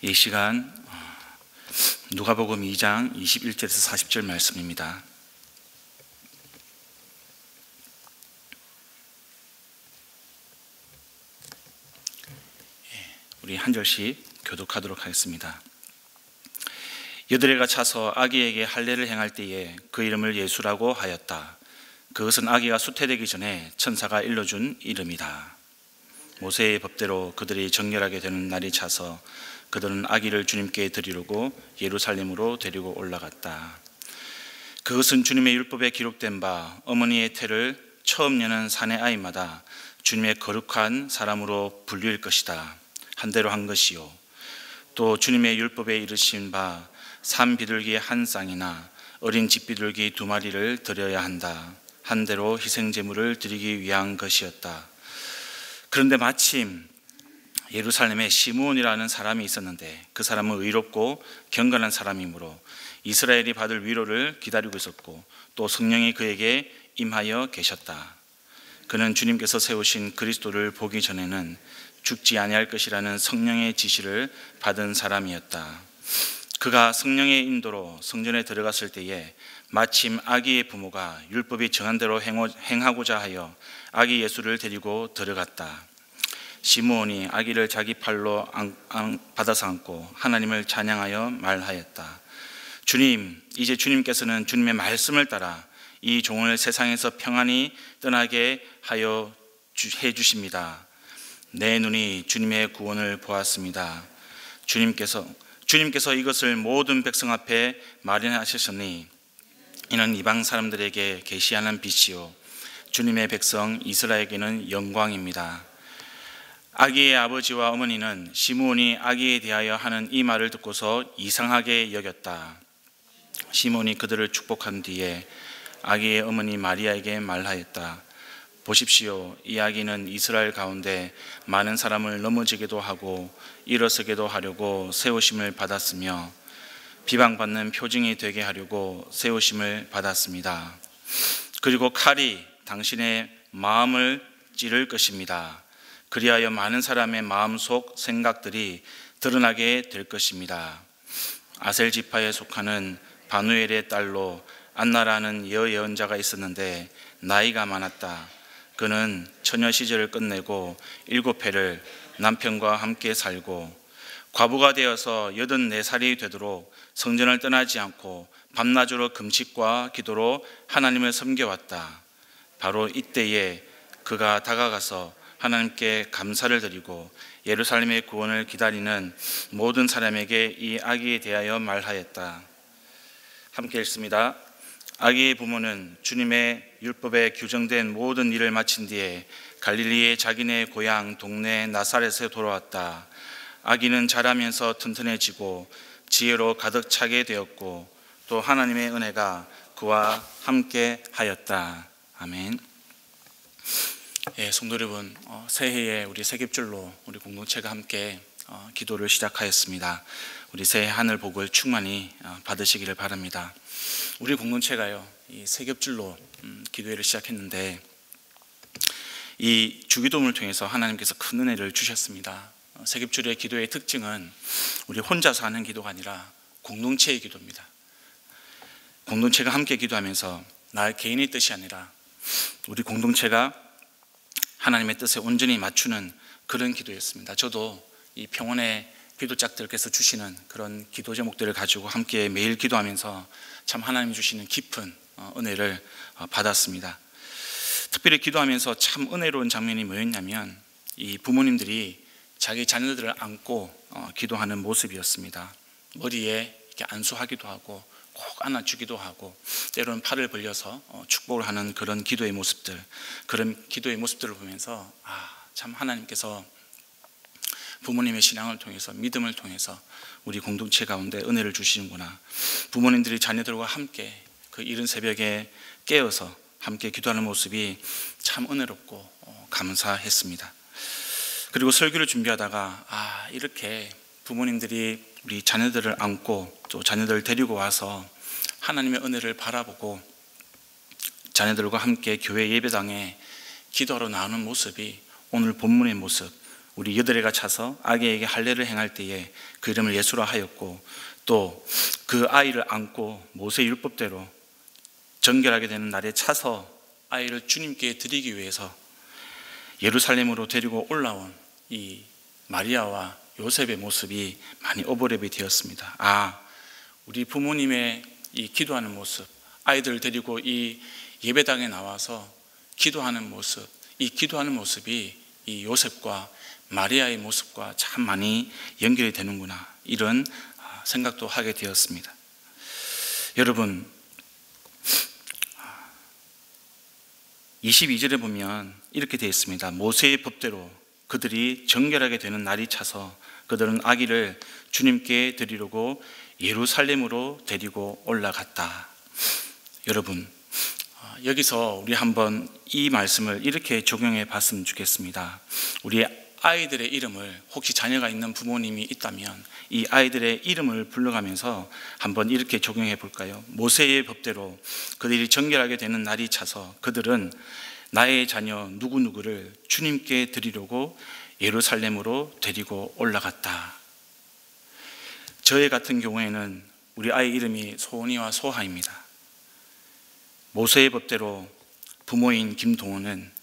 이 시간 누가복음 2장 21절에서 40절 말씀입니다. 우리 한 절씩 교독하도록 하겠습니다. 여드레가 차서 아기에게 할례를 행할 때에 그 이름을 예수라고 하였다. 그것은 아기가 수태되기 전에 천사가 일러준 이름이다. 모세의 법대로 그들이 정결하게 되는 날이 차서 그들은 아기를 주님께 드리려고 예루살렘으로 데리고 올라갔다. 그것은 주님의 율법에 기록된 바 어머니의 태를 처음 여는 사내 아이마다 주님의 거룩한 사람으로 불릴 것이다 한 대로 한 것이요, 또 주님의 율법에 이르신 바 산 비둘기 한 쌍이나 어린 집비둘기 2마리를 드려야 한다 한 대로 희생제물을 드리기 위한 것이었다. 그런데 마침 예루살렘에 시므온이라는 사람이 있었는데 그 사람은 의롭고 경건한 사람이므로 이스라엘이 받을 위로를 기다리고 있었고 또 성령이 그에게 임하여 계셨다. 그는 주님께서 세우신 그리스도를 보기 전에는 죽지 아니할 것이라는 성령의 지시를 받은 사람이었다. 그가 성령의 인도로 성전에 들어갔을 때에 마침 아기의 부모가 율법이 정한 대로 행하고자 하여 아기 예수를 데리고 들어갔다. 시므온이 아기를 자기 팔로 받아서 안고 하나님을 찬양하여 말하였다. 주님, 이제 주님께서는 주님의 말씀을 따라 이 종을 세상에서 평안히 떠나게 하여 해주십니다. 내 눈이 주님의 구원을 보았습니다. 주님께서 이것을 모든 백성 앞에 마련하셨으니 이는 이방 사람들에게 계시하는 빛이요 주님의 백성 이스라엘에게는 영광입니다. 아기의 아버지와 어머니는 시므온이 아기에 대하여 하는 이 말을 듣고서 이상하게 여겼다. 시므온이 그들을 축복한 뒤에 아기의 어머니 마리아에게 말하였다. 보십시오, 이 아기는 이스라엘 가운데 많은 사람을 넘어지게도 하고 일어서게도 하려고 세우심을 받았으며 비방받는 표징이 되게 하려고 세우심을 받았습니다. 그리고 칼이 당신의 마음을 찌를 것입니다. 그리하여 많은 사람의 마음속 생각들이 드러나게 될 것입니다. 아셀 지파에 속하는 바누엘의 딸로 안나라는 여예언자가 있었는데 나이가 많았다. 그는 처녀 시절을 끝내고 7해를 남편과 함께 살고 과부가 되어서 84살이 되도록 성전을 떠나지 않고 밤낮으로 금식과 기도로 하나님을 섬겨왔다. 바로 이때에 그가 다가가서 하나님께 감사를 드리고 예루살렘의 구원을 기다리는 모든 사람에게 이 아기에 대하여 말하였다. 함께 읽습니다. 아기의 부모는 주님의 율법에 규정된 모든 일을 마친 뒤에 갈릴리의 자기네 고향 동네 나사렛에 돌아왔다. 아기는 자라면서 튼튼해지고 지혜로 가득 차게 되었고 또 하나님의 은혜가 그와 함께 하였다. 아멘. 성도 여러분, 새해에 우리 세깁줄로 우리 공동체가 함께 기도를 시작하였습니다. 우리 새해 하늘 복을 충만히 받으시기를 바랍니다. 우리 공동체가요, 이 세겹줄로 기도회를 시작했는데 이 주기도문을 통해서 하나님께서 큰 은혜를 주셨습니다. 세겹줄의 기도의 특징은 우리 혼자서 하는 기도가 아니라 공동체의 기도입니다. 공동체가 함께 기도하면서 나 개인의 뜻이 아니라 우리 공동체가 하나님의 뜻에 온전히 맞추는 그런 기도였습니다. 저도 이 평원의 기도짝들께서 주시는 그런 기도 제목들을 가지고 함께 매일 기도하면서 참 하나님 주시는 깊은 은혜를 받았습니다. 특별히 기도하면서 참 은혜로운 장면이 뭐였냐면 이 부모님들이 자기 자녀들을 안고 기도하는 모습이었습니다. 머리에 이렇게 안수하기도 하고 꼭 안아주기도 하고 때로는 팔을 벌려서 축복을 하는 그런 기도의 모습들, 그런 기도의 모습들을 보면서 참 하나님께서 부모님의 신앙을 통해서 믿음을 통해서 우리 공동체 가운데 은혜를 주시는구나. 부모님들이 자녀들과 함께 그 이른 새벽에 깨어서 함께 기도하는 모습이 참 은혜롭고 감사했습니다. 그리고 설교를 준비하다가 이렇게 부모님들이 우리 자녀들을 안고 또 자녀들을 데리고 와서 하나님의 은혜를 바라보고 자녀들과 함께 교회 예배당에 기도하러 나오는 모습이 오늘 본문의 모습, 우리 여드레가 차서 아기에게 할례를 행할 때에 그 이름을 예수라 하였고, 또 그 아이를 안고 모세 율법대로 정결하게 되는 날에 차서 아이를 주님께 드리기 위해서 예루살렘으로 데리고 올라온 이 마리아와 요셉의 모습이 많이 오버랩이 되었습니다. 우리 부모님의 이 기도하는 모습, 아이들을 데리고 이 예배당에 나와서 기도하는 모습, 이 기도하는 모습이 이 요셉과 마리아의 모습과 참 많이 연결이 되는구나, 이런 생각도 하게 되었습니다. 여러분, 22절에 보면 이렇게 되어 있습니다. 모세의 법대로 그들이 정결하게 되는 날이 차서 그들은 아기를 주님께 드리려고 예루살렘으로 데리고 올라갔다. 여러분, 여기서 우리 한번 이 말씀을 이렇게 적용해 봤으면 좋겠습니다. 우리 아이들의 이름을, 혹시 자녀가 있는 부모님이 있다면 이 아이들의 이름을 불러가면서 한번 이렇게 적용해 볼까요? 모세의 법대로 그들이 정결하게 되는 날이 차서 그들은 나의 자녀 누구누구를 주님께 드리려고 예루살렘으로 데리고 올라갔다. 저희 같은 경우에는 우리 아이 이름이 소은이와 소하입니다. 모세의 법대로 부모인 김동호는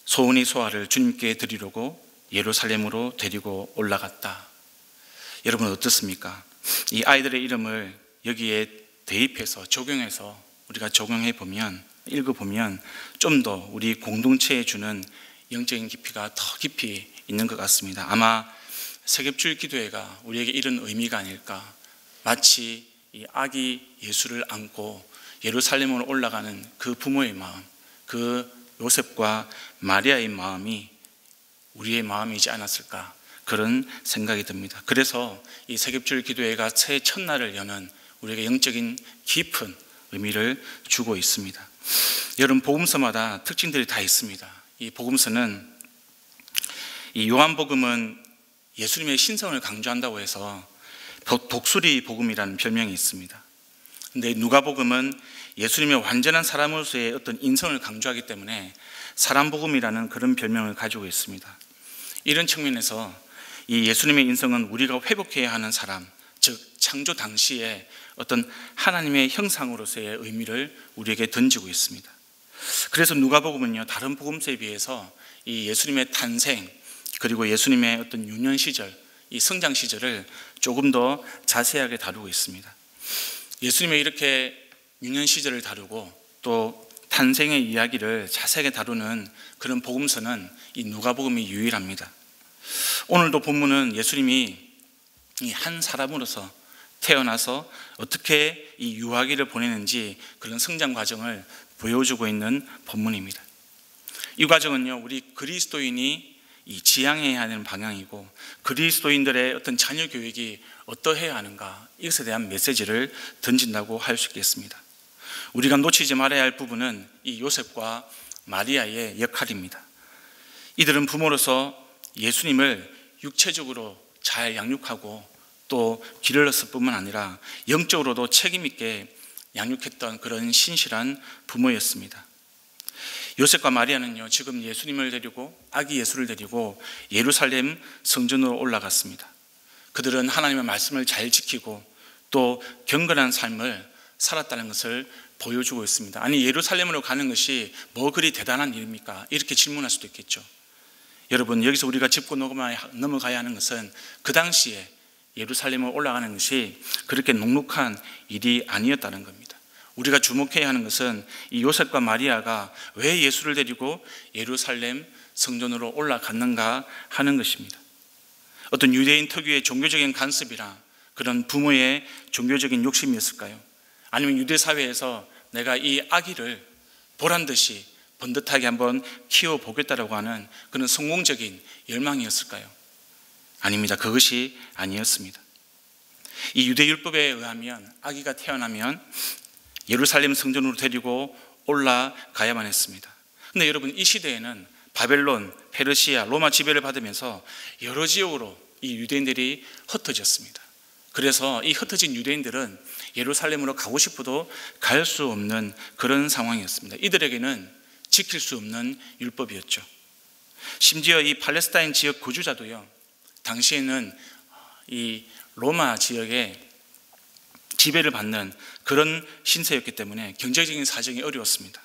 소은이, 소하를 주님께 드리려고 예루살렘으로 데리고 올라갔다. 여러분 어떻습니까? 이 아이들의 이름을 여기에 대입해서 적용해서 우리가 적용해 보면, 읽어보면 좀 더 우리 공동체에 주는 영적인 깊이가 더 깊이 있는 것 같습니다. 아마 세ገብ주일 기도회가 우리에게 이런 의미가 아닐까. 마치 이 아기 예수를 안고 예루살렘으로 올라가는 그 부모의 마음, 그 요셉과 마리아의 마음이 우리의 마음이지 않았을까, 그런 생각이 듭니다. 그래서 이 세ገብ주일 기도회가 새해 첫날을 여는 우리에게 영적인 깊은 의미를 주고 있습니다. 여러분, 복음서마다 특징들이 다 있습니다. 이 복음서는, 이 요한복음은 예수님의 신성을 강조한다고 해서 독수리 복음이라는 별명이 있습니다. 근데 누가복음은 예수님의 완전한 사람으로서의 어떤 인성을 강조하기 때문에 사람복음이라는 그런 별명을 가지고 있습니다. 이런 측면에서 이 예수님의 인성은 우리가 회복해야 하는 사람, 즉 창조 당시에 어떤 하나님의 형상으로서의 의미를 우리에게 던지고 있습니다. 그래서 누가복음은요, 다른 복음서에 비해서 이 예수님의 탄생, 그리고 예수님의 어떤 유년 시절, 이 성장 시절을 조금 더 자세하게 다루고 있습니다. 예수님의 이렇게 유년 시절을 다루고 또 탄생의 이야기를 자세하게 다루는 그런 복음서는 이 누가복음이 유일합니다. 오늘도 본문은 예수님이 이 한 사람으로서 태어나서 어떻게 이 유아기를 보내는지 그런 성장 과정을 보여주고 있는 본문입니다. 이 과정은요, 우리 그리스도인이 이 지향해야 하는 방향이고, 그리스도인들의 어떤 자녀 교육이 어떠해야 하는가, 이것에 대한 메시지를 던진다고 할 수 있겠습니다. 우리가 놓치지 말아야 할 부분은 이 요셉과 마리아의 역할입니다. 이들은 부모로서 예수님을 육체적으로 잘 양육하고 또 기르렀을 뿐만 아니라 영적으로도 책임 있게 양육했던 그런 신실한 부모였습니다. 요셉과 마리아는요, 지금 예수님을 데리고, 아기 예수를 데리고 예루살렘 성전으로 올라갔습니다. 그들은 하나님의 말씀을 잘 지키고 또 경건한 삶을 살았다는 것을 보여주고 있습니다. 아니, 예루살렘으로 가는 것이 뭐 그리 대단한 일입니까? 이렇게 질문할 수도 있겠죠. 여러분, 여기서 우리가 짚고 넘어가야 하는 것은 그 당시에 예루살렘으로 올라가는 것이 그렇게 녹록한 일이 아니었다는 겁니다. 우리가 주목해야 하는 것은 이 요셉과 마리아가 왜 예수를 데리고 예루살렘 성전으로 올라갔는가 하는 것입니다. 어떤 유대인 특유의 종교적인 간섭이나 그런 부모의 종교적인 욕심이었을까요? 아니면 유대 사회에서 내가 이 아기를 보란 듯이 번듯하게 한번 키워보겠다라고 하는 그런 성공적인 열망이었을까요? 아닙니다. 그것이 아니었습니다. 이 유대율법에 의하면 아기가 태어나면 예루살렘 성전으로 데리고 올라가야만 했습니다. 그런데 여러분, 이 시대에는 바벨론, 페르시아, 로마 지배를 받으면서 여러 지역으로 이 유대인들이 흩어졌습니다. 그래서 이 흩어진 유대인들은 예루살렘으로 가고 싶어도 갈 수 없는 그런 상황이었습니다. 이들에게는 지킬 수 없는 율법이었죠. 심지어 이 팔레스타인 지역 거주자도요, 당시에는 이 로마 지역에 지배를 받는 그런 신세였기 때문에 경제적인 사정이 어려웠습니다.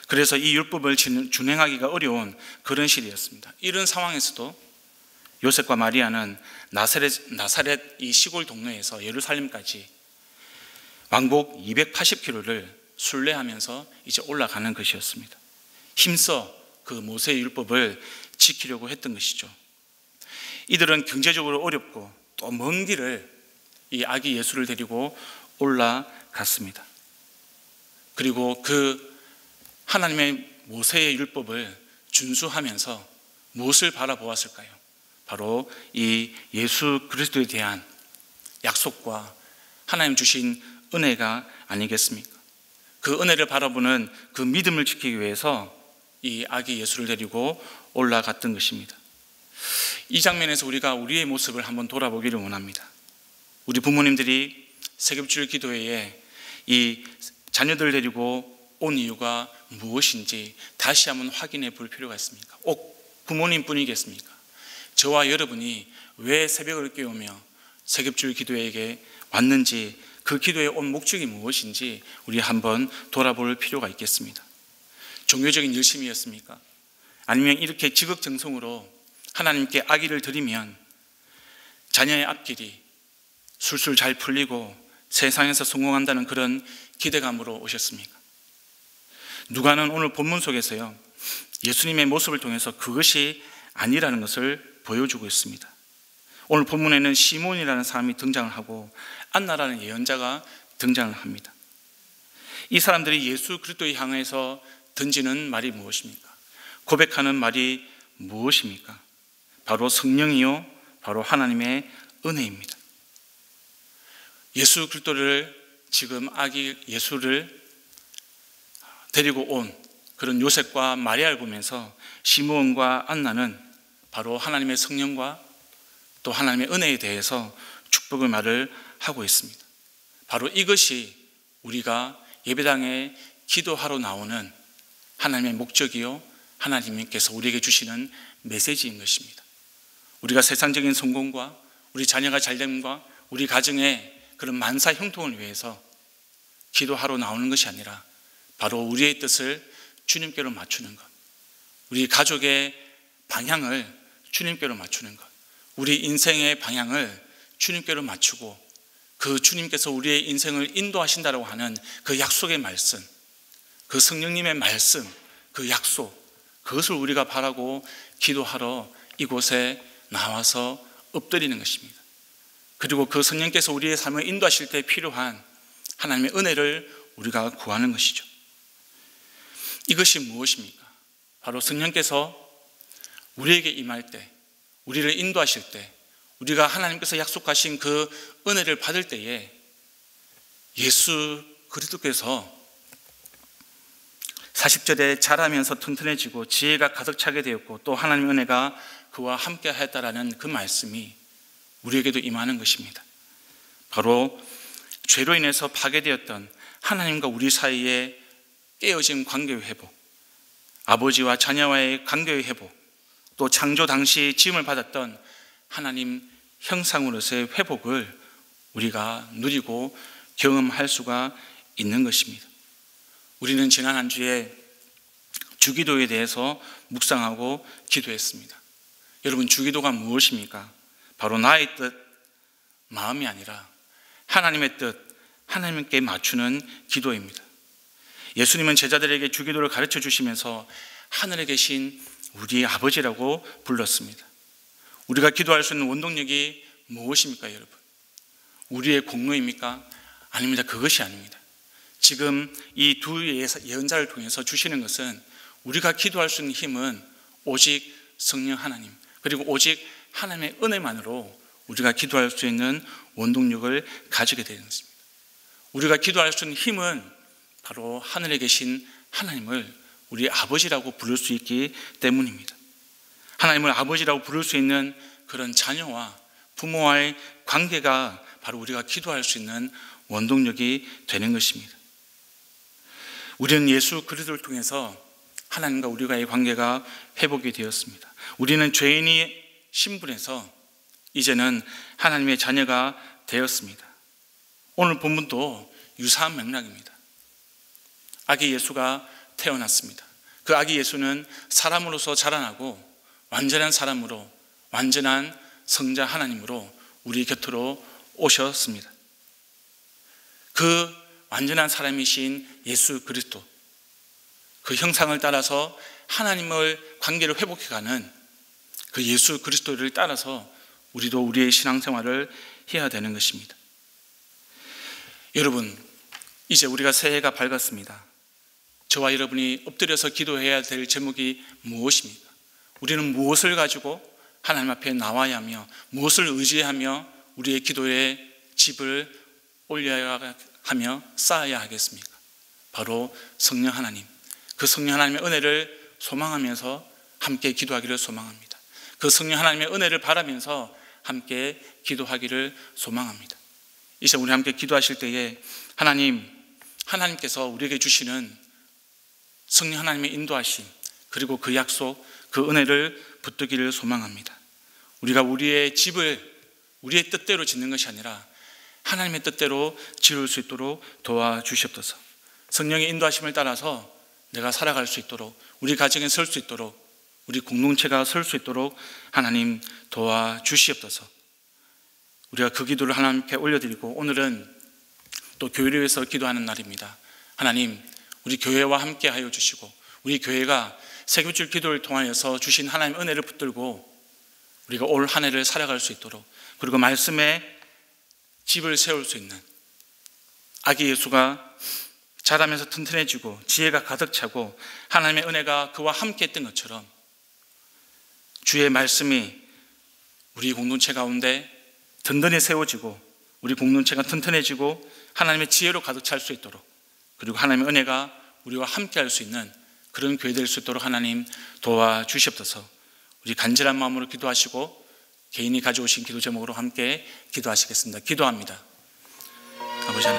그래서 이 율법을 준행하기가 어려운 그런 시대였습니다. 이런 상황에서도 요셉과 마리아는 나사렛 이 시골 동네에서 예루살렘까지 왕복 280km를 순례하면서 이제 올라가는 것이었습니다. 힘써 그 모세의 율법을 지키려고 했던 것이죠. 이들은 경제적으로 어렵고 또 먼 길을 이 아기 예수를 데리고 올라갔습니다. 그리고 그 하나님의 모세의 율법을 준수하면서 무엇을 바라보았을까요? 바로 이 예수 그리스도에 대한 약속과 하나님 주신 은혜가 아니겠습니까? 그 은혜를 바라보는 그 믿음을 지키기 위해서 이 아기 예수를 데리고 올라갔던 것입니다. 이 장면에서 우리가 우리의 모습을 한번 돌아보기를 원합니다. 우리 부모님들이 세ገብ주일 기도회에 이 자녀들 데리고 온 이유가 무엇인지 다시 한번 확인해 볼 필요가 있습니까? 꼭 부모님뿐이겠습니까? 저와 여러분이 왜 새벽을 깨우며 세ገብ주일 기도회에 왔는지, 그 기도에 온 목적이 무엇인지 우리 한번 돌아볼 필요가 있겠습니다. 종교적인 열심이었습니까? 아니면 이렇게 지극정성으로 하나님께 아기를 드리면 자녀의 앞길이 술술 잘 풀리고 세상에서 성공한다는 그런 기대감으로 오셨습니까? 누가는 오늘 본문 속에서요, 예수님의 모습을 통해서 그것이 아니라는 것을 보여주고 있습니다. 오늘 본문에는 시몬이라는 사람이 등장을 하고 안나라는 예언자가 등장을 합니다. 이 사람들이 예수 그리스도를 향해서 던지는 말이 무엇입니까? 고백하는 말이 무엇입니까? 바로 성령이요, 바로 하나님의 은혜입니다. 예수 그리스도를, 지금 아기 예수를 데리고 온 그런 요셉과 마리아를 보면서 시므온과 안나는 바로 하나님의 성령과 또 하나님의 은혜에 대해서 축복의 말을 하고 있습니다. 바로 이것이 우리가 예배당에 기도하러 나오는 하나님의 목적이요, 하나님께서 우리에게 주시는 메시지인 것입니다. 우리가 세상적인 성공과 우리 자녀가 잘됨과 우리 가정의 그런 만사 형통을 위해서 기도하러 나오는 것이 아니라 바로 우리의 뜻을 주님께로 맞추는 것, 우리 가족의 방향을 주님께로 맞추는 것, 우리 인생의 방향을 주님께로 맞추고 그 주님께서 우리의 인생을 인도하신다고 하는 그 약속의 말씀, 그 성령님의 말씀, 그 약속, 그것을 우리가 바라고 기도하러 이곳에 나와서 엎드리는 것입니다. 그리고 그 성령께서 우리의 삶을 인도하실 때 필요한 하나님의 은혜를 우리가 구하는 것이죠. 이것이 무엇입니까? 바로 성령께서 우리에게 임할 때, 우리를 인도하실 때, 우리가 하나님께서 약속하신 그 은혜를 받을 때에 예수 그리스도께서 40절에 자라면서 튼튼해지고 지혜가 가득 차게 되었고 또 하나님의 은혜가 그와 함께 하였다라는 그 말씀이 우리에게도 임하는 것입니다. 바로 죄로 인해서 파괴되었던 하나님과 우리 사이에 깨어진 관계의 회복, 아버지와 자녀와의 관계의 회복, 또 창조 당시 지음을 받았던 하나님 형상으로서의 회복을 우리가 누리고 경험할 수가 있는 것입니다. 우리는 지난 한 주에 주기도에 대해서 묵상하고 기도했습니다. 여러분, 주기도가 무엇입니까? 바로 나의 뜻, 마음이 아니라 하나님의 뜻, 하나님께 맞추는 기도입니다. 예수님은 제자들에게 주기도를 가르쳐 주시면서 하늘에 계신 우리 아버지라고 불렀습니다. 우리가 기도할 수 있는 원동력이 무엇입니까, 여러분? 우리의 공로입니까? 아닙니다. 그것이 아닙니다. 지금 이 두 예언자를 통해서 주시는 것은 우리가 기도할 수 있는 힘은 오직 성령 하나님, 그리고 오직 하나님의 은혜만으로 우리가 기도할 수 있는 원동력을 가지게 되는 것입니다. 우리가 기도할 수 있는 힘은 바로 하늘에 계신 하나님을 우리 아버지라고 부를 수 있기 때문입니다. 하나님을 아버지라고 부를 수 있는 그런 자녀와 부모와의 관계가 바로 우리가 기도할 수 있는 원동력이 되는 것입니다. 우리는 예수 그리스도를 통해서 하나님과 우리와의 관계가 회복이 되었습니다. 우리는 죄인이 신분에서 이제는 하나님의 자녀가 되었습니다. 오늘 본문도 유사한 맥락입니다. 아기 예수가 태어났습니다. 그 아기 예수는 사람으로서 자라나고 완전한 사람으로, 완전한 성자 하나님으로 우리 곁으로 오셨습니다. 그 완전한 사람이신 예수 그리스도, 그 형상을 따라서 하나님을 관계를 회복해가는 그 예수 그리스도를 따라서 우리도 우리의 신앙생활을 해야 되는 것입니다. 여러분, 이제 우리가 새해가 밝았습니다. 저와 여러분이 엎드려서 기도해야 될 제목이 무엇입니까? 우리는 무엇을 가지고 하나님 앞에 나와야 하며 무엇을 의지하며 우리의 기도의 집을 올려야 하며 쌓아야 하겠습니까? 바로 성령 하나님, 그 성령 하나님의 은혜를 소망하면서 함께 기도하기를 소망합니다. 그 성령 하나님의 은혜를 바라면서 함께 기도하기를 소망합니다. 이제 우리 함께 기도하실 때에 하나님께서 우리에게 주시는 성령 하나님의 인도하심, 그리고 그 약속, 그 은혜를 붙들기를 소망합니다. 우리가 우리의 집을 우리의 뜻대로 짓는 것이 아니라 하나님의 뜻대로 지을 수 있도록 도와주시옵소서. 성령의 인도하심을 따라서 내가 살아갈 수 있도록, 우리 가정에 설 수 있도록, 우리 공동체가 설 수 있도록 하나님 도와주시옵소서. 우리가 그 기도를 하나님께 올려드리고, 오늘은 또 교회를 위해서 기도하는 날입니다. 하나님, 우리 교회와 함께 하여 주시고, 우리 교회가 세교줄 기도를 통하여서 주신 하나님의 은혜를 붙들고 우리가 올 한 해를 살아갈 수 있도록, 그리고 말씀에 집을 세울 수 있는 아기 예수가 자라면서 튼튼해지고 지혜가 가득 차고 하나님의 은혜가 그와 함께 했던 것처럼 주의 말씀이 우리 공동체 가운데 든든히 세워지고 우리 공동체가 튼튼해지고 하나님의 지혜로 가득 찰 수 있도록, 그리고 하나님의 은혜가 우리와 함께 할 수 있는 그런 교회 될 수 있도록 하나님 도와주시옵소서. 우리 간절한 마음으로 기도하시고 개인이 가져오신 기도 제목으로 함께 기도하시겠습니다. 기도합니다. 아버지 하나님,